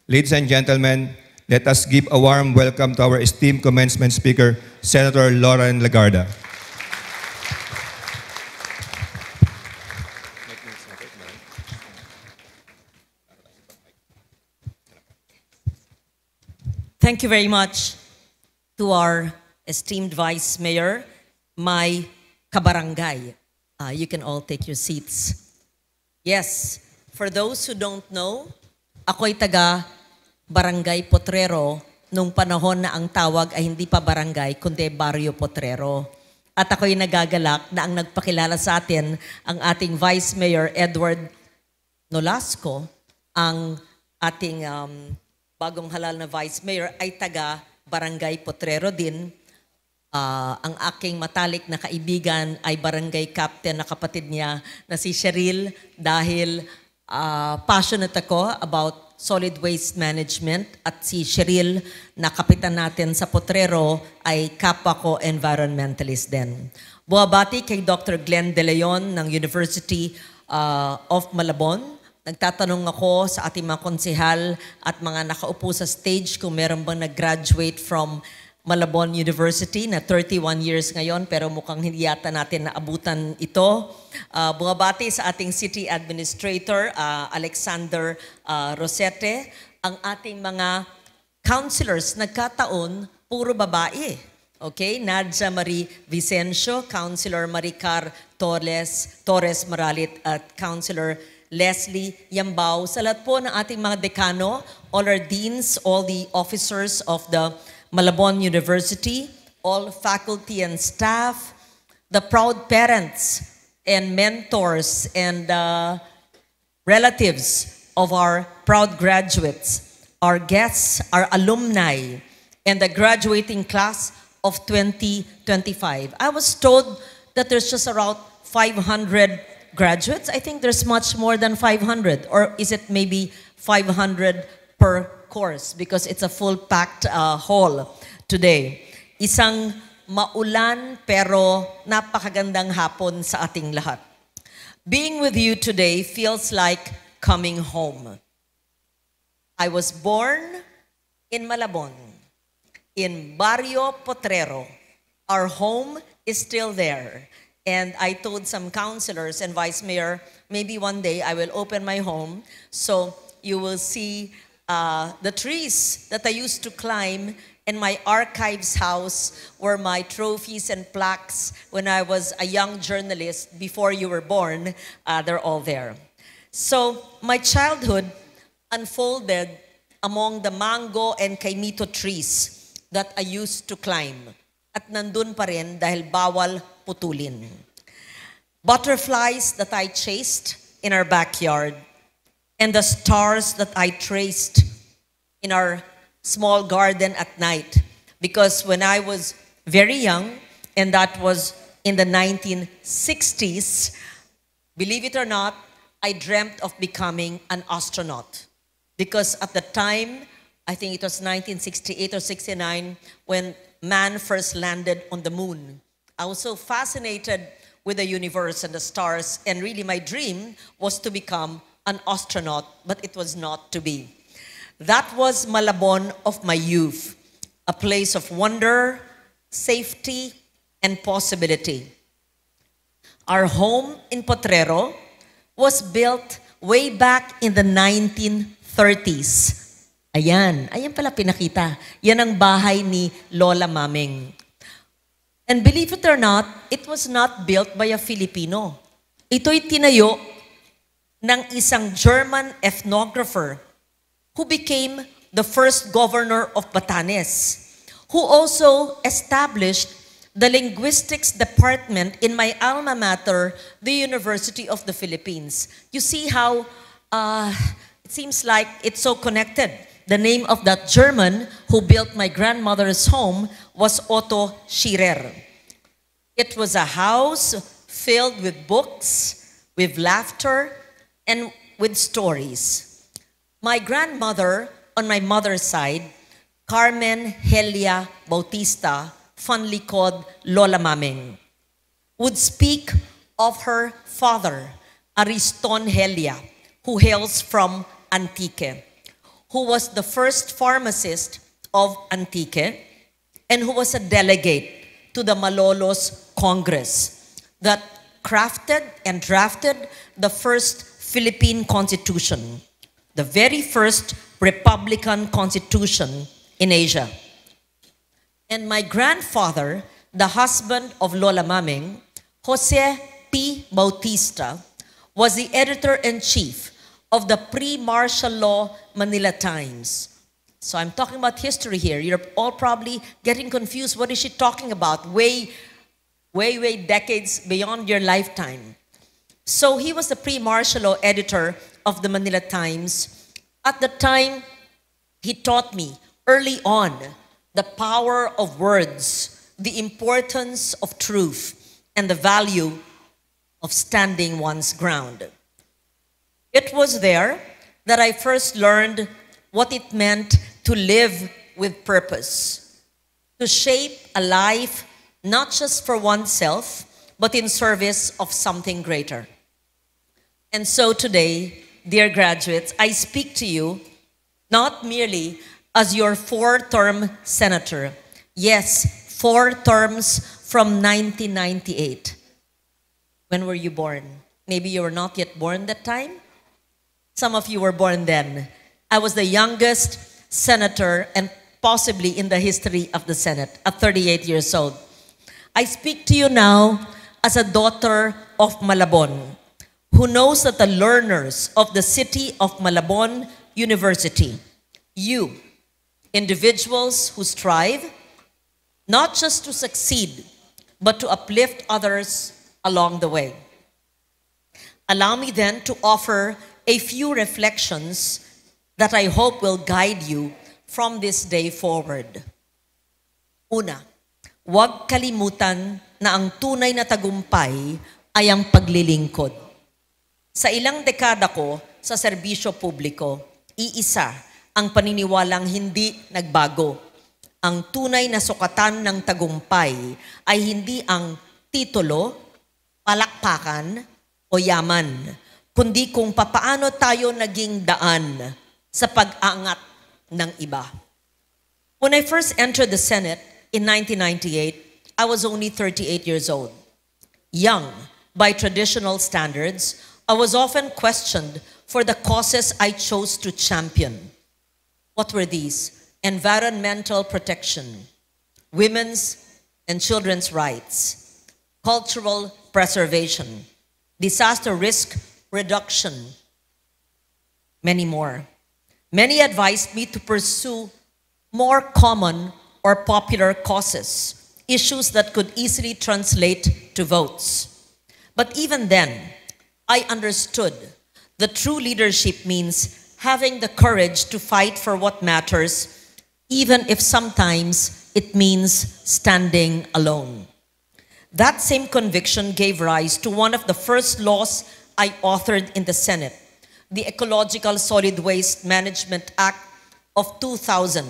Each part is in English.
Ladies and gentlemen, let us give a warm welcome to our esteemed commencement speaker, Senator Lauren Legarda. Thank you very much to our esteemed Vice Mayor, my kabarangay. You can all take your seats. Yes, for those who don't know, ako'y taga Barangay Potrero nung panahon na ang tawag ay hindi pa barangay, kundi Barrio Potrero. At ako'y nagagalak na ang nagpakilala sa atin ang ating Vice Mayor Edward Nolasco, ang ating bagong halal na Vice Mayor ay taga Barangay Potrero din. Ang aking matalik na kaibigan ay barangay captain na kapatid niya na si Cheryl dahil passionate ako about solid waste management at si Cheryl na kapitan natin sa Potrero ay kapwa ko environmentalist din. Buwabati kay Dr. Glenn De Leon ng University of Malabon. Nagtatanong ako sa ating mga konsehal at mga nakaupo sa stage kung meron bang nag-graduate from Malabon University na 31 years ngayon pero mukhang hindi yata natin naabutan ito. Bumabati sa ating City Administrator, Alexander Rosete, ang ating mga councilors, nagkataon, puro babae. Okay, Nadja Marie Vicencio, Councilor Maricar Torres Maralit at Councilor Leslie Yambao. Sa lahat po ng ating mga dekano, all our deans, all the officers of the Malabon University, all faculty and staff, the proud parents and mentors and relatives of our proud graduates, our guests, our alumni, and the graduating class of 2025. I was told that there's just around 500 graduates. I think there's much more than 500, or is it maybe 500 per course because it's a full-packed hall today. Isang maulan pero napakagandang hapon sa ating lahat. Being with you today feels like coming home. I was born in Malabon, in Barrio Potrero. Our home is still there. And I told some councilors and Vice Mayor, maybe one day I will open my home so you will see the trees that I used to climb in my archives house were my trophies and plaques when I was a young journalist before you were born. They're all there. So my childhood unfolded among the mango and kaimito trees that I used to climb. At nandun pa rin dahil bawal putulin. Butterflies that I chased in our backyard and the stars that I traced in our small garden at night. Because when I was very young, and that was in the 1960s, believe it or not, I dreamt of becoming an astronaut. Because at the time, I think it was 1968 or 69, when man first landed on the moon. I was so fascinated with the universe and the stars, and really my dream was to become an astronaut, but it was not to be. That was Malabon of my youth, a place of wonder, safety, and possibility. Our home in Potrero was built way back in the 1930s. Ayan, ayan pala pinakita. Yan ang bahay ni Lola Maming. And believe it or not, it was not built by a Filipino. Ito'y tinayo ng isang German ethnographer who became the first governor of Batanes, who also established the linguistics department in my alma mater, the University of the Philippines. You see how it seems like it's so connected. The name of that German who built my grandmother's home was Otto Schirer. It was a house filled with books, with laughter, and with stories. My grandmother, on my mother's side, Carmen Helia Bautista, fondly called Lola Maming, would speak of her father, Ariston Helia, who hails from Antique, who was the first pharmacist of Antique and who was a delegate to the Malolos Congress that crafted and drafted the first Philippine Constitution, the very first Republican Constitution in Asia. And my grandfather, the husband of Lola Maming, Jose P. Bautista, was the editor-in-chief of the pre-martial law Manila Times. So I'm talking about history here. You're all probably getting confused. What is she talking about? Way decades beyond your lifetime. So he was the pre-martial law editor of the Manila Times. At the time, he taught me early on the power of words, the importance of truth, and the value of standing one's ground. It was there that I first learned what it meant to live with purpose, to shape a life not just for oneself, but in service of something greater. And so today, dear graduates, I speak to you not merely as your four-term senator. Yes, 4 terms from 1998. When were you born? Maybe you were not yet born that time? Some of you were born then. I was the youngest senator and possibly in the history of the Senate at 38 years old. I speak to you now as a daughter of Malabon, who knows that the learners of the city of Malabon University, you, individuals who strive not just to succeed, but to uplift others along the way. Allow me then to offer a few reflections that I hope will guide you from this day forward. Una, huwag kalimutan na ang tunay na tagumpay ay ang paglilingkod. Sa ilang dekada ko sa serbisyo publiko, iisa ang paniniwalang hindi nagbago. Ang tunay na sukatan ng tagumpay ay hindi ang titulo, palakpakan o yaman, kundi kung papaano tayo naging daan sa pag-aangat ng iba. When I first entered the Senate in 1998, I was only 38 years old. Young by traditional standards, I was often questioned for the causes I chose to champion. What were these? Environmental protection, women's and children's rights, cultural preservation, disaster risk reduction, many more. Many advised me to pursue more common or popular causes, issues that could easily translate to votes. But even then, I understood that true leadership means having the courage to fight for what matters, even if sometimes it means standing alone. That same conviction gave rise to one of the first laws I authored in the Senate, the Ecological Solid Waste Management Act of 2000.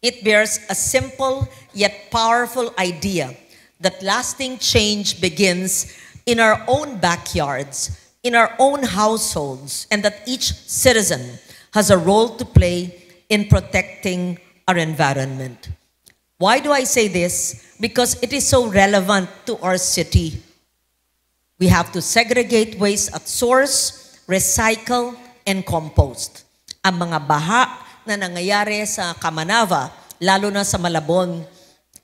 It bears a simple yet powerful idea that lasting change begins in our own backyards, in our own households, and that each citizen has a role to play in protecting our environment. Why do I say this? Because it is so relevant to our city. We have to segregate waste at source, recycle, and compost. Ang mga baha na nangyayari sa Kamanava, lalo na sa Malabon,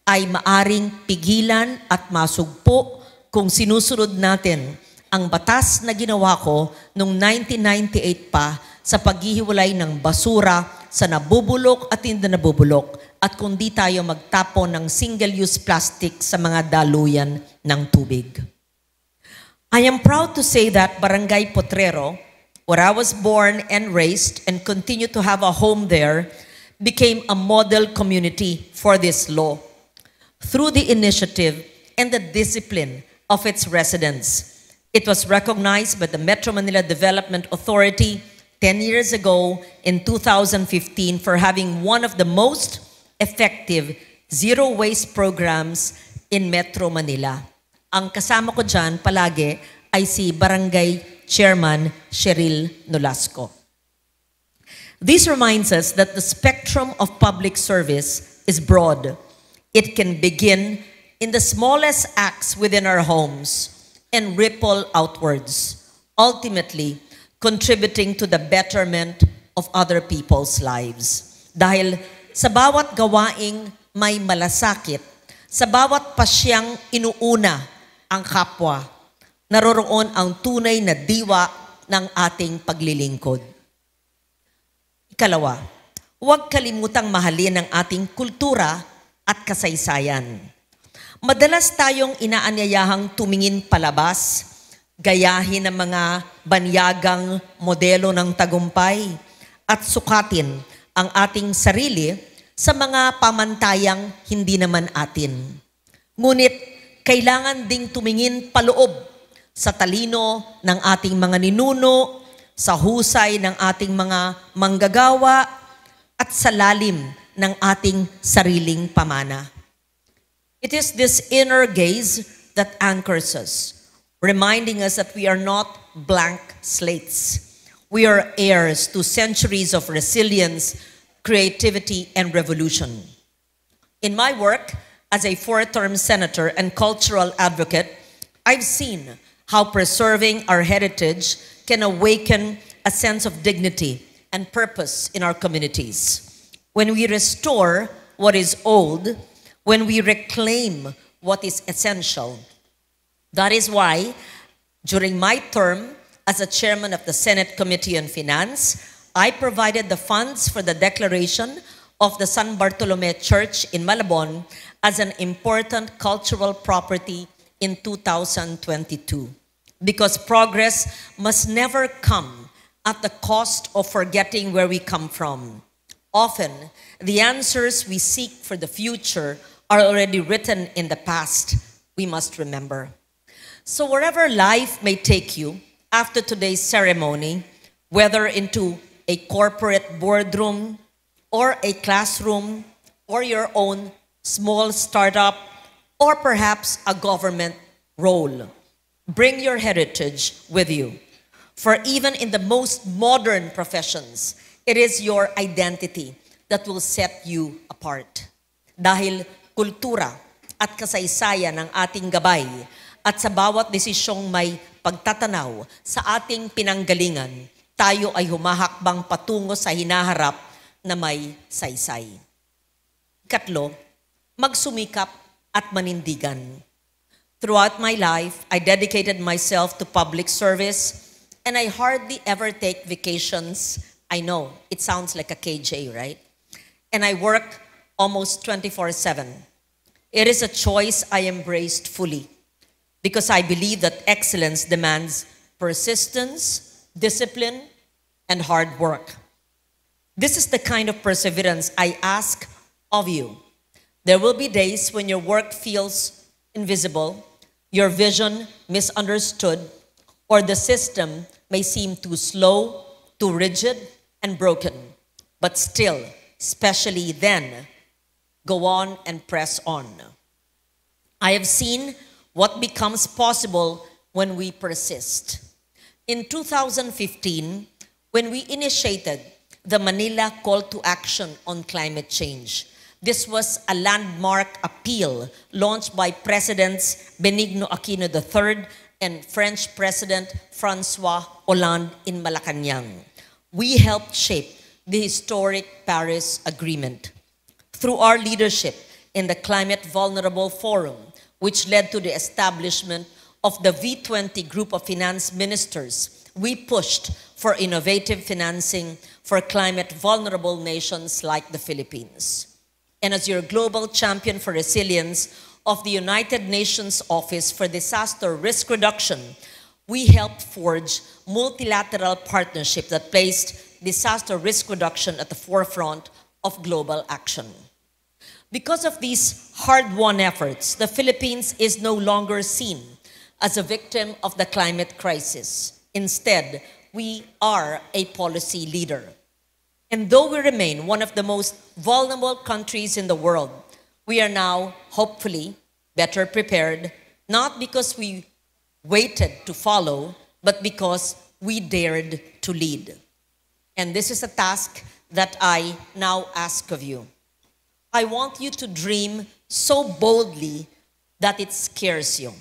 ay maaring pigilan at masugpo kung sinusunod natin ang batas na ginawa ko noong 1998 pa sa paghihiwalay ng basura sa nabubulok at hindi nabubulok at kung di tayo magtapon ng single-use plastic sa mga daluyan ng tubig. I am proud to say that Barangay Potrero, where I was born and raised and continue to have a home there, became a model community for this law. Through the initiative and the discipline of its residents, it was recognized by the Metro Manila Development Authority 10 years ago in 2015 for having one of the most effective zero waste programs in Metro Manila. Ang kasama ko dyan palagi ay si Barangay Chairman Cheryl Nolasco. This reminds us that the spectrum of public service is broad. It can begin in the smallest acts within our homes and ripple outwards, ultimately contributing to the betterment of other people's lives. Dahil sa bawat gawaing may malasakit, sa bawat pasyang inuuna ang kapwa, naroroon ang tunay na diwa ng ating paglilingkod. Ikalawa, huwag kalimutang mahalin ang ating kultura at kasaysayan. Madalas tayong inaanyayahang tumingin palabas, gayahin ang mga banyagang modelo ng tagumpay, at sukatin ang ating sarili sa mga pamantayang hindi naman atin. Ngunit kailangan ding tumingin paloob sa talino ng ating mga ninuno, sa husay ng ating mga manggagawa, at sa lalim ng ating sariling pamana. It is this inner gaze that anchors us, reminding us that we are not blank slates. We are heirs to centuries of resilience, creativity, and revolution. In my work as a four-term senator and cultural advocate, I've seen how preserving our heritage can awaken a sense of dignity and purpose in our communities. When we restore what is old, when we reclaim what is essential. That is why, during my term as a chairman of the Senate Committee on Finance, I provided the funds for the declaration of the San Bartolome Church in Malabon as an important cultural property in 2022. Because progress must never come at the cost of forgetting where we come from. Often, the answers we seek for the future are already written in the past, we must remember. So wherever life may take you after today's ceremony, whether into a corporate boardroom or a classroom or your own small startup or perhaps a government role, bring your heritage with you. For even in the most modern professions, it is your identity that will set you apart. Dahil kultura at kasaysayan ng ating gabay at sa bawat desisyong may pagtatanaw sa ating pinanggalingan, tayo ay humahakbang patungo sa hinaharap na may saysay. Ikatlo, magsumikap at manindigan. Throughout my life, I dedicated myself to public service, and I hardly ever take vacations. I know, it sounds like a KJ, right? And I work almost 24/7. It is a choice I embraced fully because I believe that excellence demands persistence, discipline, and hard work. This is the kind of perseverance I ask of you. There will be days when your work feels invisible, your vision misunderstood, or the system may seem too slow, too rigid, and broken. But still, especially then, go on and press on. I have seen what becomes possible when we persist. In 2015, when we initiated the Manila Call to Action on Climate Change, this was a landmark appeal launched by Presidents Benigno Aquino III and French President François Hollande in Malacanang. We helped shape the historic Paris Agreement. Through our leadership in the Climate Vulnerable Forum, which led to the establishment of the V20 Group of Finance Ministers, we pushed for innovative financing for climate vulnerable nations like the Philippines. And as your global champion for resilience of the United Nations Office for Disaster Risk Reduction, we helped forge multilateral partnership that placed disaster risk reduction at the forefront of global action. Because of these hard-won efforts, the Philippines is no longer seen as a victim of the climate crisis. Instead, we are a policy leader. And though we remain one of the most vulnerable countries in the world, we are now, hopefully, better prepared, not because we waited to follow, but because we dared to lead. And this is a task that I now ask of you. I want you to dream so boldly that it scares you.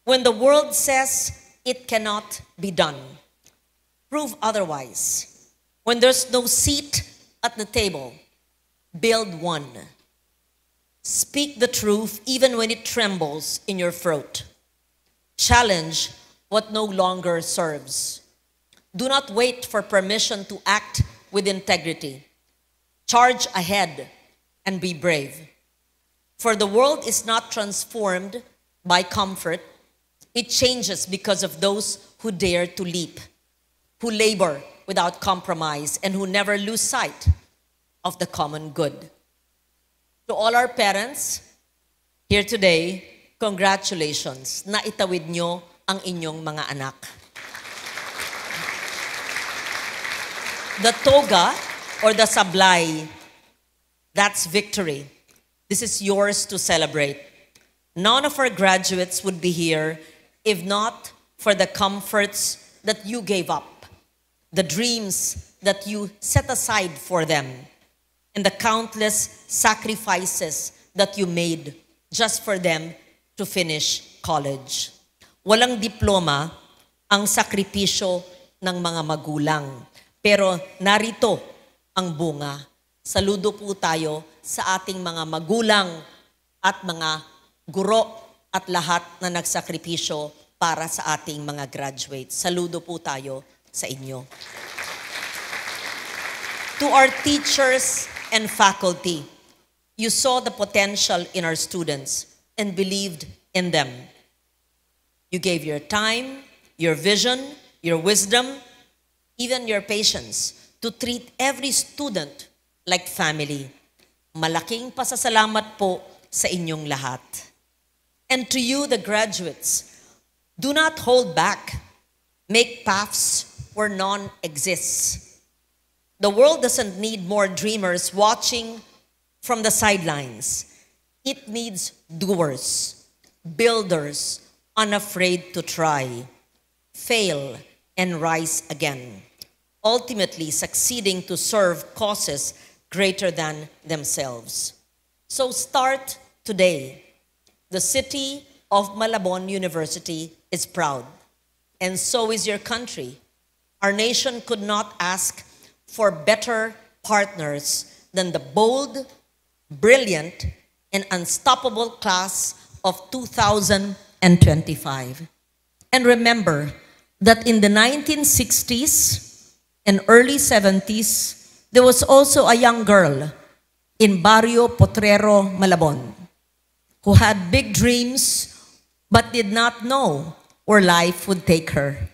When the world says it cannot be done, prove otherwise. When there's no seat at the table, build one. Speak the truth even when it trembles in your throat. Challenge what no longer serves. Do not wait for permission to act with integrity. Charge ahead and be brave. For the world is not transformed by comfort. It changes because of those who dare to leap, who labor without compromise, and who never lose sight of the common good. To all our parents here today, congratulations. Naitawid nyo ang inyong mga anak. The toga or the sablay, that's victory. This is yours to celebrate. None of our graduates would be here if not for the comforts that you gave up, the dreams that you set aside for them, and the countless sacrifices that you made just for them to finish college. Walang diploma ang sakripisyo ng mga magulang. Pero narito ang bunga. Saludo po tayo sa ating mga magulang at mga guro at lahat na nagsakripisyo para sa ating mga graduates. Saludo po tayo sa inyo. To our teachers and faculty, you saw the potential in our students and believed in them. You gave your time, your vision, your wisdom, even your patience to treat every student like family. Malaking pasasalamat po sa inyong lahat. And to you, the graduates, do not hold back. Make paths where none exists. The world doesn't need more dreamers watching from the sidelines. It needs doers, builders, unafraid to try, fail, and rise again, ultimately succeeding to serve causes greater than themselves. So start today. The city of Malabon University is proud, and so is your country. Our nation could not ask for better partners than the bold, brilliant, and unstoppable class of 2025. And remember that in the 1960s and early 70s, there was also a young girl in Barrio Potrero, Malabon, who had big dreams but did not know where life would take her.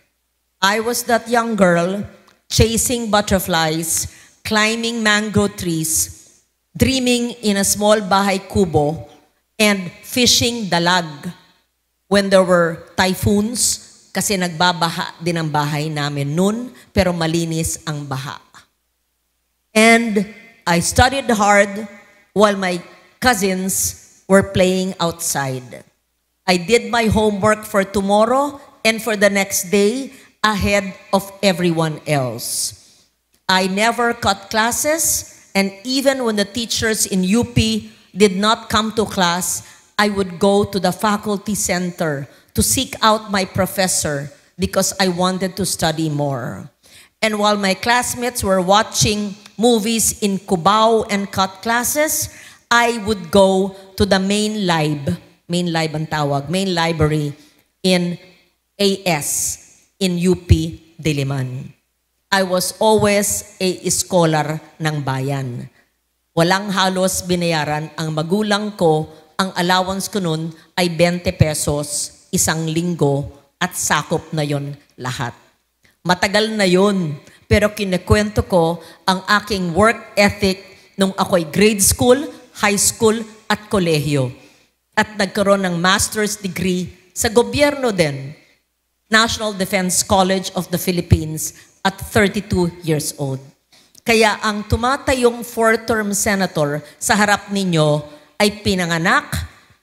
I was that young girl chasing butterflies, climbing mango trees, dreaming in a small bahay kubo, and fishing dalag when there were typhoons, kasi nagbabaha din ang bahay namin noon, pero malinis ang baha. And I studied hard while my cousins were playing outside. I did my homework for tomorrow and for the next day ahead of everyone else. I never cut classes, and even when the teachers in UP did not come to class, I would go to the faculty center to seek out my professor because I wanted to study more. And while my classmates were watching movies in Cubao and cut classes, I would go to the main ang tawag, main library in AS in UP Diliman. I was always a scholar ng bayan. Walang halos binayaran ang magulang ko. Ang allowance ko nun ay 20 pesos isang linggo at sakop na yon lahat. Matagal na yon, pero kinekwento ko ang aking work ethic nung ako'y grade school, high school at kolehiyo. At nagkaroon ng master's degree sa gobyerno din, National Defense College of the Philippines at 32 years old. Kaya ang tumatayong four-term senator sa harap ninyo ay pinanganak,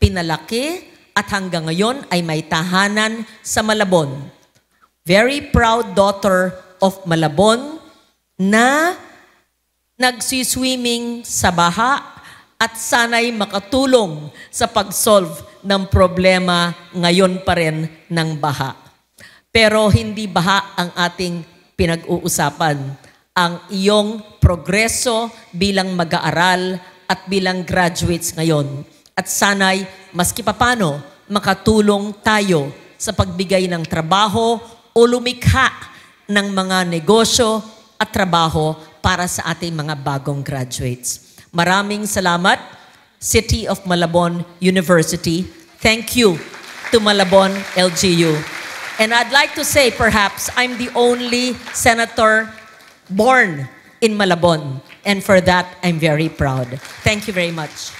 pinalaki, at hanggang ngayon ay may tahanan sa Malabon. Very proud daughter of Malabon, na nagsiswimming sa baha at sana'y makatulong sa pag-solve ng problema ngayon pa rin ng baha. Pero hindi baha ang ating pinag-uusapan. Ang iyong progreso bilang mag-aaral at bilang graduates ngayon. At sana'y maski papano makatulong tayo sa pagbigay ng trabaho o lumikha ng mga negosyo at trabaho para sa ating mga bagong graduates. Maraming salamat, City of Malabon University. Thank you to Malabon LGU. And I'd like to say, perhaps, I'm the only senator born in Malabon. And for that, I'm very proud. Thank you very much.